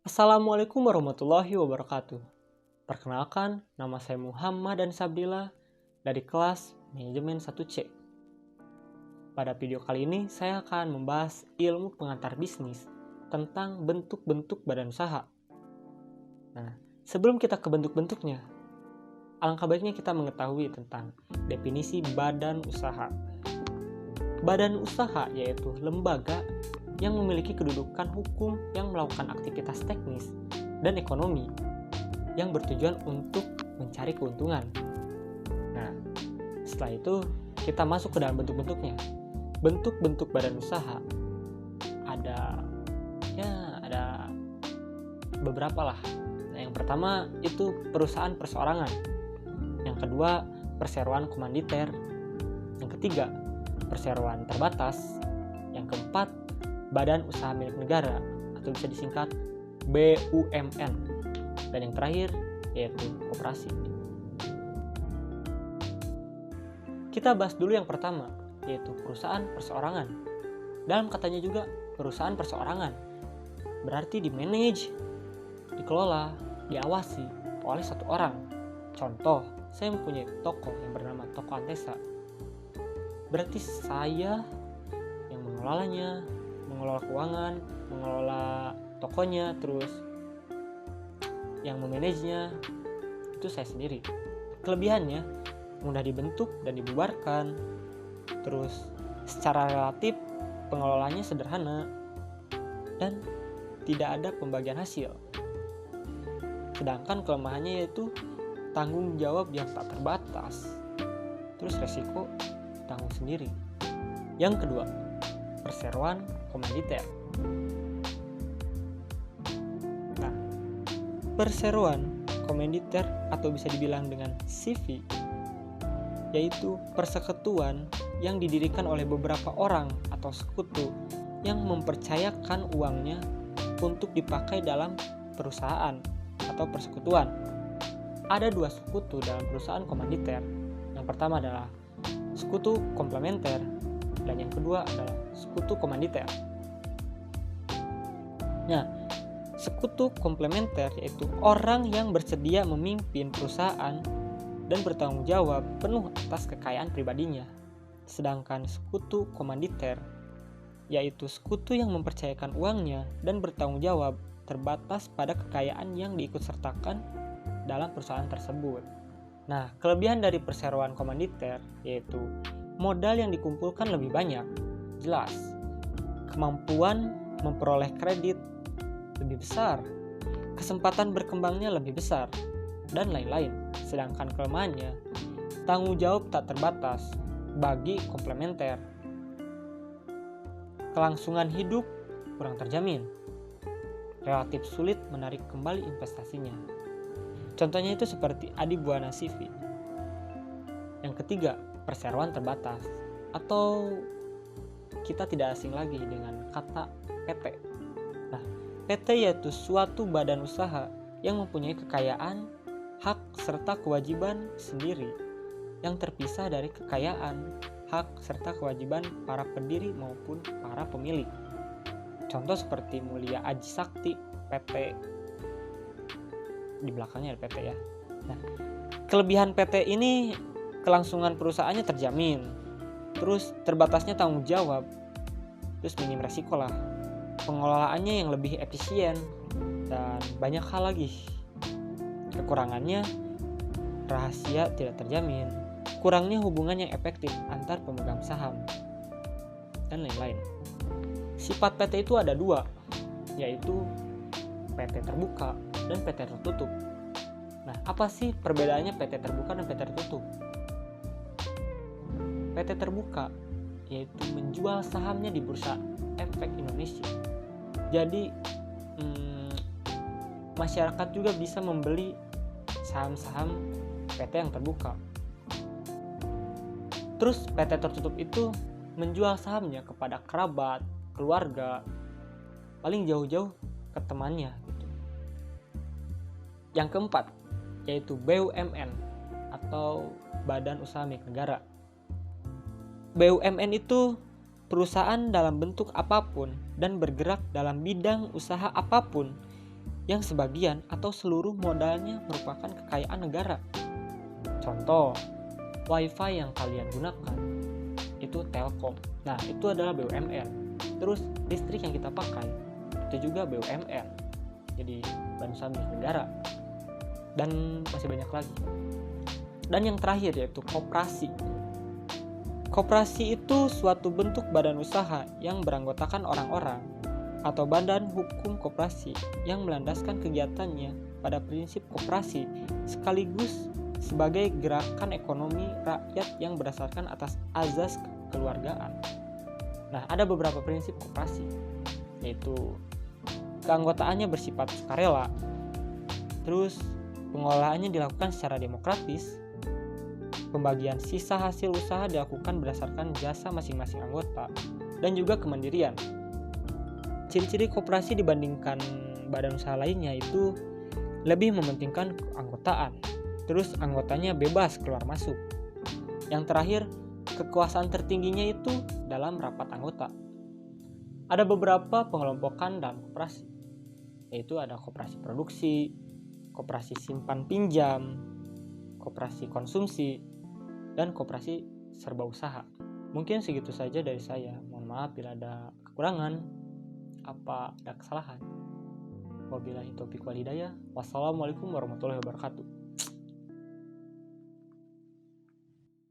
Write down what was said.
Assalamualaikum warahmatullahi wabarakatuh. Perkenalkan, nama saya Muhammad dan Sabdillah dari kelas Manajemen 1C. Pada video kali ini, saya akan membahas ilmu pengantar bisnis tentang bentuk-bentuk badan usaha. Nah, sebelum kita ke bentuk-bentuknya, alangkah baiknya kita mengetahui tentang definisi badan usaha. Badan usaha yaitu lembaga yang memiliki kedudukan hukum yang melakukan aktivitas teknis dan ekonomi yang bertujuan untuk mencari keuntungan. Nah, setelah itu kita masuk ke dalam bentuk-bentuknya. Bentuk-bentuk badan usaha ada beberapa lah. Nah, yang pertama itu perusahaan perseorangan. Yang kedua, perseroan komanditer. Yang ketiga, perseroan terbatas. Yang keempat, badan usaha milik negara atau bisa disingkat BUMN. Dan yang terakhir yaitu koperasi. Kita bahas dulu yang pertama, yaitu perusahaan perseorangan. Dalam katanya juga perusahaan perseorangan berarti dimanage, dikelola, diawasi oleh satu orang. Contoh, saya mempunyai toko yang bernama Toko Antesa. Berarti saya yang mengelolanya, mengelola keuangan, mengelola tokonya, terus yang memanajenya itu saya sendiri. Kelebihannya mudah dibentuk dan dibubarkan, terus secara relatif pengelolanya sederhana dan tidak ada pembagian hasil. Sedangkan kelemahannya yaitu tanggung jawab yang tak terbatas, terus resiko tanggung sendiri. Yang kedua, perseroan komanditer. Nah, perseroan komanditer atau bisa dibilang dengan CV yaitu persekutuan yang didirikan oleh beberapa orang atau sekutu yang mempercayakan uangnya untuk dipakai dalam perusahaan atau persekutuan. Ada dua sekutu dalam perusahaan komanditer. Yang pertama adalah sekutu komplementer dan yang kedua adalah sekutu komanditer. Nah, sekutu komplementer yaitu orang yang bersedia memimpin perusahaan dan bertanggung jawab penuh atas kekayaan pribadinya. Sedangkan sekutu komanditer yaitu sekutu yang mempercayakan uangnya dan bertanggung jawab terbatas pada kekayaan yang diikutsertakan dalam perusahaan tersebut. Nah, kelebihan dari perseroan komanditer yaitu modal yang dikumpulkan lebih banyak, jelas. Kemampuan memperoleh kredit lebih besar, kesempatan berkembangnya lebih besar, dan lain-lain. Sedangkan kelemahannya, tanggung jawab tak terbatas bagi komplementer. Kelangsungan hidup kurang terjamin. Relatif sulit menarik kembali investasinya. Contohnya itu seperti Adi Buana CV. Yang ketiga, perseroan terbatas atau kita tidak asing lagi dengan kata PT. Nah, PT yaitu suatu badan usaha yang mempunyai kekayaan, hak serta kewajiban sendiri yang terpisah dari kekayaan, hak serta kewajiban para pendiri maupun para pemilik. Contoh seperti Mulia Aji Sakti PT, di belakangnya ada PT ya. Nah, kelebihan PT ini kelangsungan perusahaannya terjamin, terus terbatasnya tanggung jawab, terus minim resiko lah, pengelolaannya yang lebih efisien, dan banyak hal lagi. Kekurangannya, rahasia tidak terjamin, kurangnya hubungan yang efektif antar pemegang saham, dan lain-lain. Sifat PT itu ada dua, yaitu PT terbuka dan PT tertutup. Nah, apa sih perbedaannya PT terbuka dan PT tertutup? PT terbuka yaitu menjual sahamnya di Bursa Efek Indonesia. Jadi masyarakat juga bisa membeli saham-saham PT yang terbuka. Terus PT tertutup itu menjual sahamnya kepada kerabat, keluarga, paling jauh-jauh ke temannya gitu. Yang keempat yaitu BUMN atau Badan Usaha Milik Negara. BUMN itu perusahaan dalam bentuk apapun dan bergerak dalam bidang usaha apapun yang sebagian atau seluruh modalnya merupakan kekayaan negara. Contoh, WiFi yang kalian gunakan itu Telkom. Nah, itu adalah BUMN. Terus listrik yang kita pakai itu juga BUMN. Jadi bahan usaha milik negara. Dan masih banyak lagi. Dan yang terakhir yaitu koperasi. Koperasi itu suatu bentuk badan usaha yang beranggotakan orang-orang atau badan hukum koperasi yang melandaskan kegiatannya pada prinsip koperasi sekaligus sebagai gerakan ekonomi rakyat yang berdasarkan atas azas kekeluargaan. Nah, ada beberapa prinsip koperasi, yaitu keanggotaannya bersifat sukarela, terus pengelolaannya dilakukan secara demokratis, pembagian sisa hasil usaha dilakukan berdasarkan jasa masing-masing anggota, dan juga kemandirian. Ciri-ciri koperasi dibandingkan badan usaha lainnya itu lebih mementingkan keanggotaan, terus anggotanya bebas keluar masuk. Yang terakhir, kekuasaan tertingginya itu dalam rapat anggota. Ada beberapa pengelompokan dalam koperasi, yaitu ada koperasi produksi, koperasi simpan pinjam, koperasi konsumsi, dan koperasi serba usaha. Mungkin segitu saja dari saya. Mohon maaf bila ada kekurangan, ada kesalahan. Wabillahi taufiq wal hidayah. Wassalamualaikum warahmatullahi wabarakatuh.